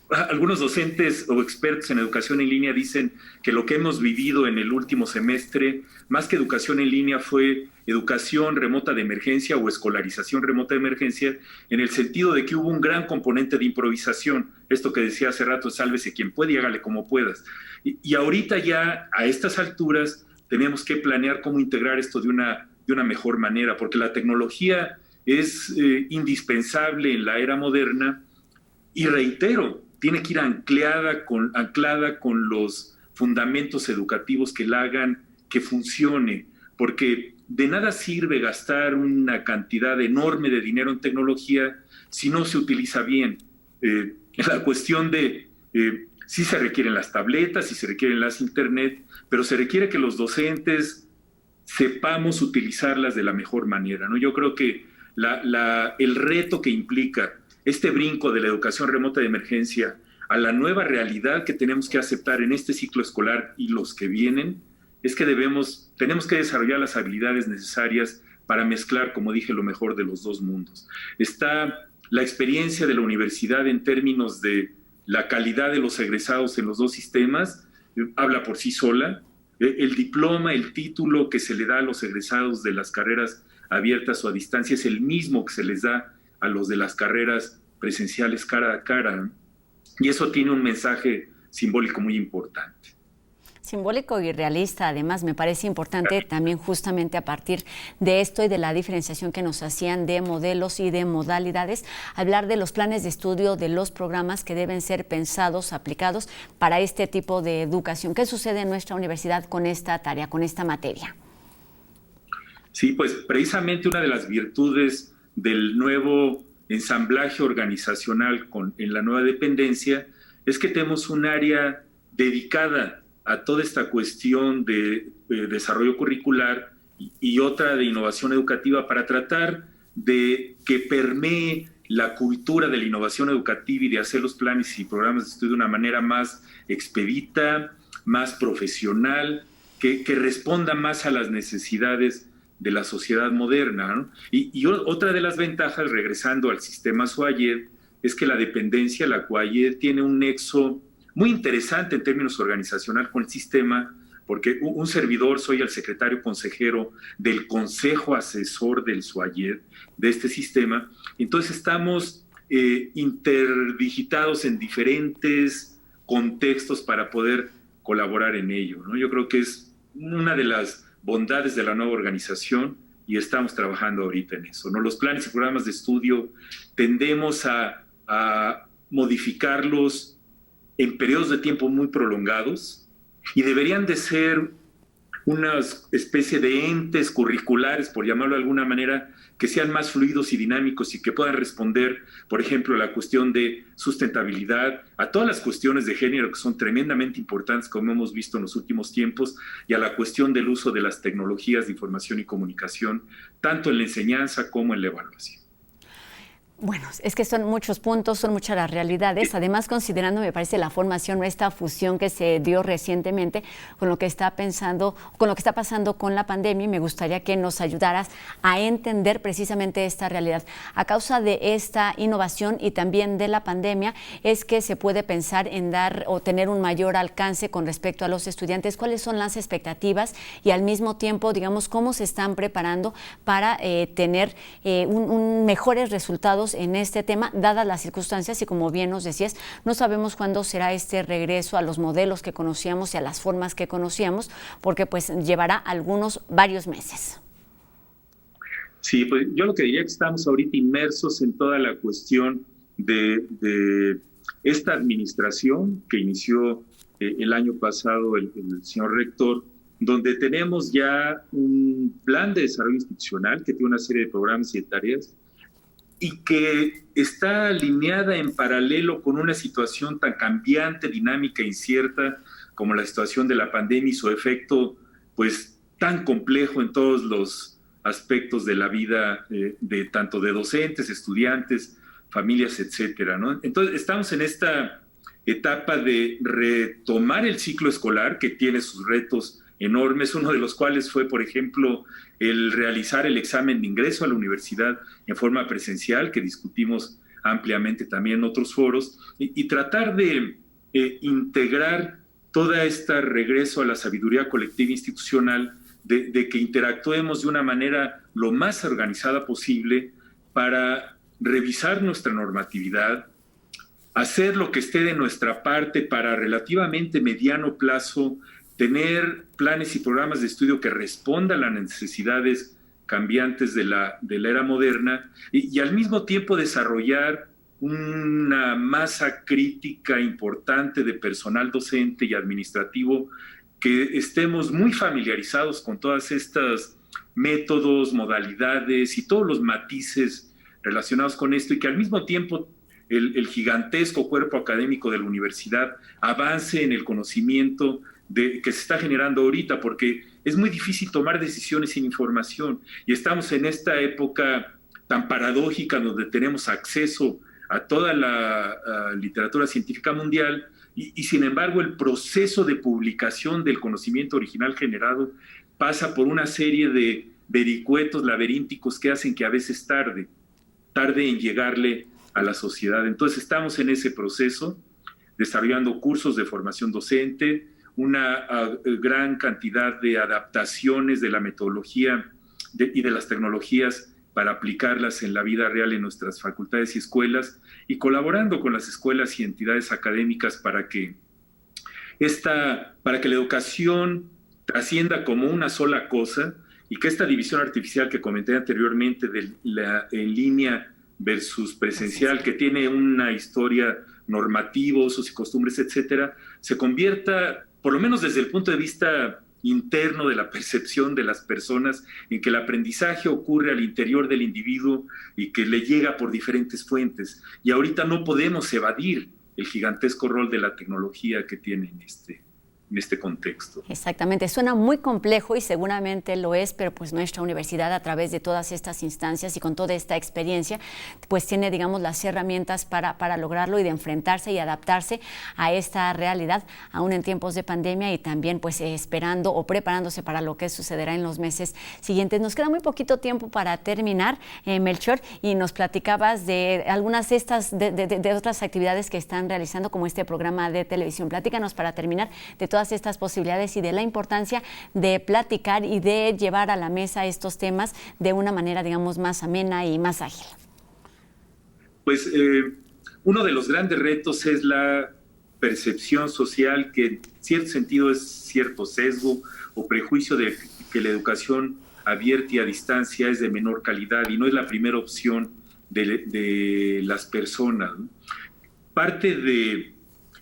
algunos docentes o expertos en educación en línea dicen que lo que hemos vivido en el último semestre, más que educación en línea, fue educación remota de emergencia o escolarización remota de emergencia, en el sentido de que hubo un gran componente de improvisación. Esto que decía hace rato, sálvese quien puede y hágale como puedas. Y ahorita ya, a estas alturas, tenemos que planear cómo integrar esto de una mejor manera, porque la tecnología es indispensable en la era moderna, y reitero, tiene que ir anclada con los fundamentos educativos que la hagan que funcione, porque de nada sirve gastar una cantidad enorme de dinero en tecnología si no se utiliza bien. La cuestión de sí se requieren las tabletas, sí se requieren las internet, pero se requiere que los docentes sepamos utilizarlas de la mejor manera, ¿no? Yo creo que el reto que implica este brinco de la educación remota de emergencia a la nueva realidad que tenemos que aceptar en este ciclo escolar y los que vienen, es que tenemos que desarrollar las habilidades necesarias para mezclar, como dije, lo mejor de los dos mundos. Está La experiencia de la universidad en términos de la calidad de los egresados en los dos sistemas habla por sí sola. El diploma, el título que se le da a los egresados de las carreras abiertas o a distancia es el mismo que se les da a los de las carreras presenciales cara a cara. Y eso tiene un mensaje simbólico muy importante. Simbólico y realista, además, me parece importante también justamente a partir de esto y de la diferenciación que nos hacían de modelos y de modalidades, hablar de los planes de estudio, de los programas que deben ser pensados, aplicados para este tipo de educación. ¿Qué sucede en nuestra universidad con esta tarea, con esta materia? Sí, pues precisamente una de las virtudes del nuevo ensamblaje organizacional en la nueva dependencia es que tenemos un área dedicada a toda esta cuestión de desarrollo curricular y otra de innovación educativa para tratar de que permee la cultura de la innovación educativa y de hacer los planes y programas de estudio de una manera más expedita, más profesional, que responda más a las necesidades de la sociedad moderna, ¿no? Y otra de las ventajas, regresando al sistema SUAYED, es que la dependencia, la CUAYED, tiene un nexo muy interesante en términos organizacional con el sistema, porque un servidor, soy el secretario consejero del Consejo Asesor del SUAYED, de este sistema. Entonces estamos interdigitados en diferentes contextos para poder colaborar en ello, ¿no? Yo creo que es una de las bondades de la nueva organización y estamos trabajando ahorita en eso, ¿no? Los planes y programas de estudio tendemos a modificarlos en periodos de tiempo muy prolongados y deberían de ser una especie de entes curriculares, por llamarlo de alguna manera, que sean más fluidos y dinámicos y que puedan responder, por ejemplo, a la cuestión de sustentabilidad, a todas las cuestiones de género que son tremendamente importantes, como hemos visto en los últimos tiempos, y a la cuestión del uso de las tecnologías de información y comunicación, tanto en la enseñanza como en la evaluación. Bueno, es que son muchos puntos, son muchas las realidades. Además, considerando, me parece, la formación, esta fusión que se dio recientemente con lo que está pasando con la pandemia, me gustaría que nos ayudaras a entender precisamente esta realidad. A causa de esta innovación y también de la pandemia, es que se puede pensar en dar o tener un mayor alcance con respecto a los estudiantes. ¿Cuáles son las expectativas? Y al mismo tiempo, digamos, ¿cómo se están preparando para tener mejores resultados en este tema, dadas las circunstancias? Y como bien nos decías, no sabemos cuándo será este regreso a los modelos que conocíamos y a las formas que conocíamos, porque pues llevará varios meses. Sí, pues yo lo que diría es que estamos ahorita inmersos en toda la cuestión de esta administración que inició el año pasado el señor rector, donde tenemos ya un plan de desarrollo institucional que tiene una serie de programas y de tareas y que está alineada en paralelo con una situación tan cambiante, dinámica e incierta como la situación de la pandemia y su efecto pues tan complejo en todos los aspectos de la vida de tanto de docentes, estudiantes, familias, etcétera, ¿no? Entonces estamos en esta etapa de retomar el ciclo escolar que tiene sus retos enormes, uno de los cuales fue, por ejemplo, el realizar el examen de ingreso a la universidad en forma presencial, que discutimos ampliamente también en otros foros, y tratar de integrar toda esta regreso a la sabiduría colectiva institucional, de que interactuemos de una manera lo más organizada posible para revisar nuestra normatividad, hacer lo que esté de nuestra parte para relativamente mediano plazo tener planes y programas de estudio que respondan a las necesidades cambiantes de la era moderna y al mismo tiempo desarrollar una masa crítica importante de personal docente y administrativo que estemos muy familiarizados con todas estas métodos, modalidades y todos los matices relacionados con esto y que al mismo tiempo el gigantesco cuerpo académico de la universidad avance en el conocimiento que se está generando ahorita, porque es muy difícil tomar decisiones sin información y estamos en esta época tan paradójica donde tenemos acceso a toda la literatura científica mundial y sin embargo el proceso de publicación del conocimiento original generado pasa por una serie de vericuetos laberínticos que hacen que a veces tarde en llegarle a la sociedad. Entonces estamos en ese proceso, desarrollando cursos de formación docente, una gran cantidad de adaptaciones de la metodología y de las tecnologías para aplicarlas en la vida real en nuestras facultades y escuelas, y colaborando con las escuelas y entidades académicas para que la educación trascienda como una sola cosa y que esta división artificial que comenté anteriormente de la en línea versus presencial, que tiene una historia normativa, usos y costumbres, etcétera, se convierta, por lo menos desde el punto de vista interno de la percepción de las personas, en que el aprendizaje ocurre al interior del individuo y que le llega por diferentes fuentes. Y ahorita no podemos evadir el gigantesco rol de la tecnología que tiene en este contexto. Exactamente, suena muy complejo y seguramente lo es, pero pues nuestra universidad, a través de todas estas instancias y con toda esta experiencia, pues tiene, digamos, las herramientas para lograrlo y de enfrentarse y adaptarse a esta realidad, aún en tiempos de pandemia, y también pues esperando o preparándose para lo que sucederá en los meses siguientes. Nos queda muy poquito tiempo para terminar, Melchor, y nos platicabas de algunas de estas, de otras actividades que están realizando, como este programa de televisión. Platícanos para terminar de todas estas posibilidades y de la importancia de platicar y de llevar a la mesa estos temas de una manera, digamos, más amena y más ágil. Pues uno de los grandes retos es la percepción social, que en cierto sentido es cierto sesgo o prejuicio de que la educación abierta y a distancia es de menor calidad y no es la primera opción de las personas. Parte de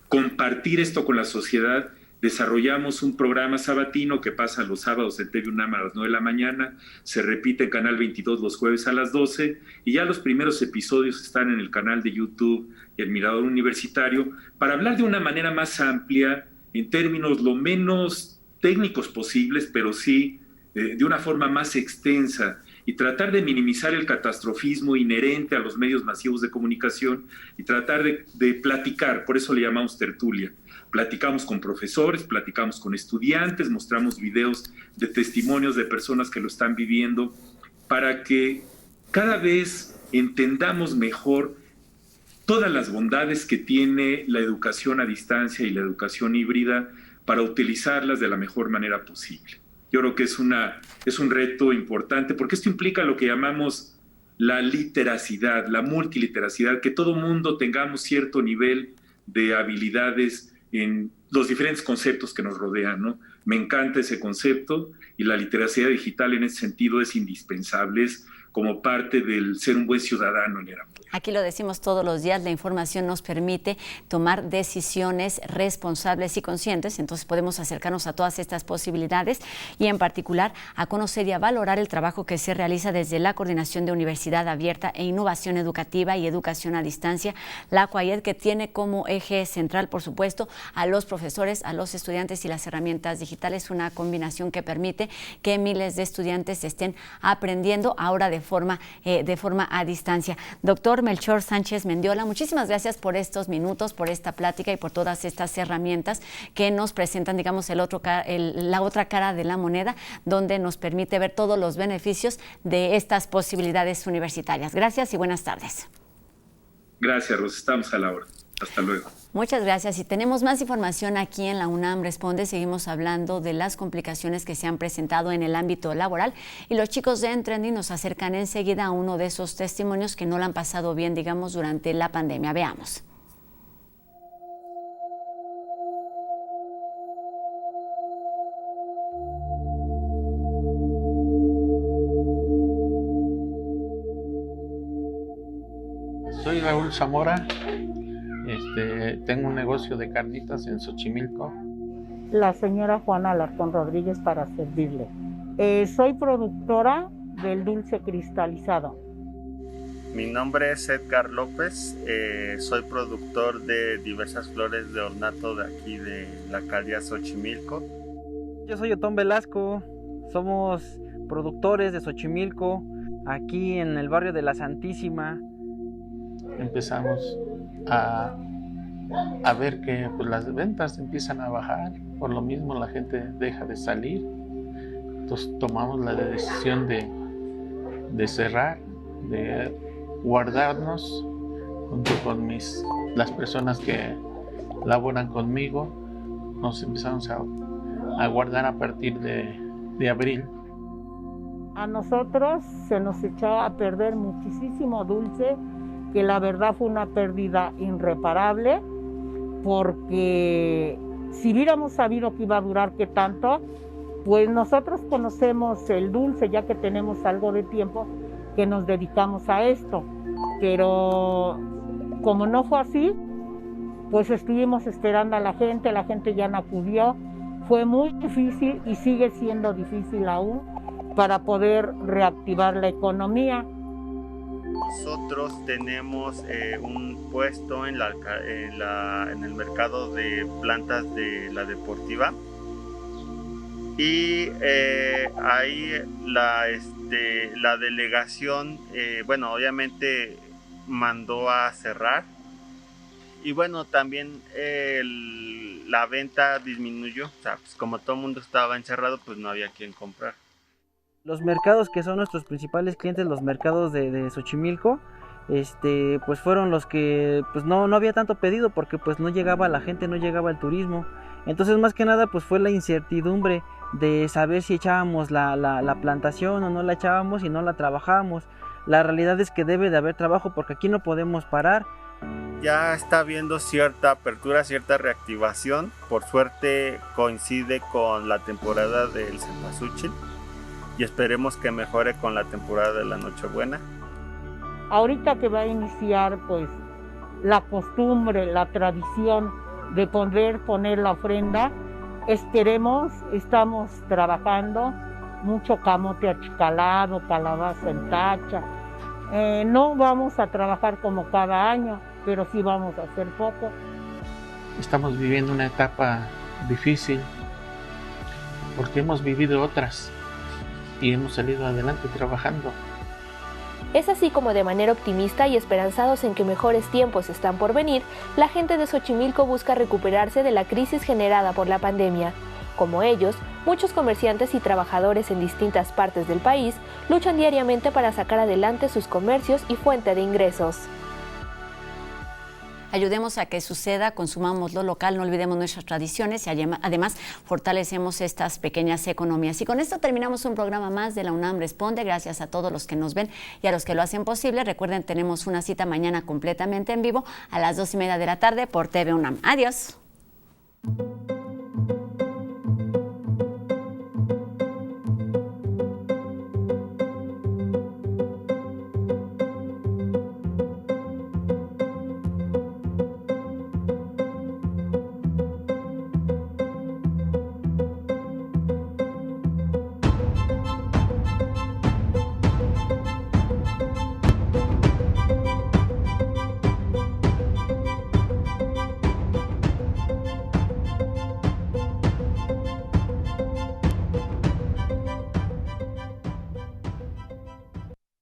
compartir esto con la sociedad, desarrollamos un programa sabatino que pasa los sábados en TV UNAM a las 9 de la mañana, se repite en Canal 22 los jueves a las 12, y ya los primeros episodios están en el canal de YouTube y El Mirador Universitario, para hablar de una manera más amplia, en términos lo menos técnicos posibles, pero sí de una forma más extensa, y tratar de minimizar el catastrofismo inherente a los medios masivos de comunicación y tratar de platicar, por eso le llamamos tertulia. Platicamos con profesores, platicamos con estudiantes, mostramos videos de testimonios de personas que lo están viviendo, para que cada vez entendamos mejor todas las bondades que tiene la educación a distancia y la educación híbrida para utilizarlas de la mejor manera posible. Yo creo que es un reto importante, porque esto implica lo que llamamos la literacidad, la multiliteracidad, que todo mundo tengamos cierto nivel de habilidades en los diferentes conceptos que nos rodean, ¿no? Me encanta ese concepto, y la literacidad digital en ese sentido es indispensable, es como parte del ser un buen ciudadano en el ámbito. Aquí lo decimos todos los días, la información nos permite tomar decisiones responsables y conscientes, entonces podemos acercarnos a todas estas posibilidades y en particular a conocer y a valorar el trabajo que se realiza desde la Coordinación de Universidad Abierta e Innovación Educativa y Educación a Distancia, la CUAED, que tiene como eje central, por supuesto, a los profesores, a los estudiantes y las herramientas digitales, una combinación que permite que miles de estudiantes estén aprendiendo ahora de forma a distancia. Doctor Melchor Sánchez Mendiola, muchísimas gracias por estos minutos, por esta plática y por todas estas herramientas que nos presentan, digamos, la otra cara de la moneda, donde nos permite ver todos los beneficios de estas posibilidades universitarias. Gracias y buenas tardes. Gracias, Rosa. Estamos a la hora. Hasta luego. Muchas gracias. Y tenemos más información aquí en la UNAM Responde. Seguimos hablando de las complicaciones que se han presentado en el ámbito laboral, y los chicos de Trending nos acercan enseguida a uno de esos testimonios que no lo han pasado bien, digamos, durante la pandemia. Veamos. Soy Raúl Zamora. Tengo un negocio de carnitas en Xochimilco. La señora Juana Alarcón Rodríguez, para servirle. Soy productora del dulce cristalizado. Mi nombre es Edgar López, soy productor de diversas flores de ornato de aquí de la alcaldía Xochimilco. Yo soy Otón Velasco, somos productores de Xochimilco, aquí en el barrio de La Santísima. Empezamos a ver que pues, las ventas empiezan a bajar, por lo mismo la gente deja de salir, entonces tomamos la decisión de cerrar, de guardarnos junto con las personas que laboran conmigo, nos empezamos a guardar a partir de abril. A nosotros se nos echó a perder muchísimo dulce, que la verdad fue una pérdida irreparable, porque si hubiéramos sabido que iba a durar qué tanto, pues nosotros conocemos el dulce, ya que tenemos algo de tiempo que nos dedicamos a esto, pero como no fue así, pues estuvimos esperando a la gente ya no acudió, fue muy difícil y sigue siendo difícil aún para poder reactivar la economía. Nosotros tenemos un puesto en el mercado de plantas de la deportiva y ahí la delegación, bueno, obviamente mandó a cerrar y bueno, también la venta disminuyó, o sea, pues como todo el mundo estaba encerrado, pues no había quien comprar. Los mercados que son nuestros principales clientes, los mercados de Xochimilco, pues fueron los que pues no había tanto pedido porque pues no llegaba la gente, no llegaba el turismo. Entonces más que nada pues fue la incertidumbre de saber si echábamos la plantación o no la echábamos y no la trabajábamos. La realidad es que debe de haber trabajo porque aquí no podemos parar. Ya está habiendo cierta apertura, cierta reactivación. Por suerte coincide con la temporada del cempasúchil y esperemos que mejore con la temporada de la Nochebuena. Ahorita que va a iniciar pues la costumbre, la tradición de poner la ofrenda, estamos trabajando mucho camote achicalado, calabaza en tacha. No vamos a trabajar como cada año, pero sí vamos a hacer poco. Estamos viviendo una etapa difícil porque hemos vivido otras y hemos salido adelante trabajando. Es así como de manera optimista y esperanzados en que mejores tiempos están por venir, la gente de Xochimilco busca recuperarse de la crisis generada por la pandemia. Como ellos, muchos comerciantes y trabajadores en distintas partes del país luchan diariamente para sacar adelante sus comercios y fuente de ingresos. Ayudemos a que suceda, consumamos lo local, no olvidemos nuestras tradiciones y además fortalecemos estas pequeñas economías. Y con esto terminamos un programa más de la UNAM Responde. Gracias a todos los que nos ven y a los que lo hacen posible. Recuerden, tenemos una cita mañana completamente en vivo a las 2:30 de la tarde por TV UNAM. Adiós.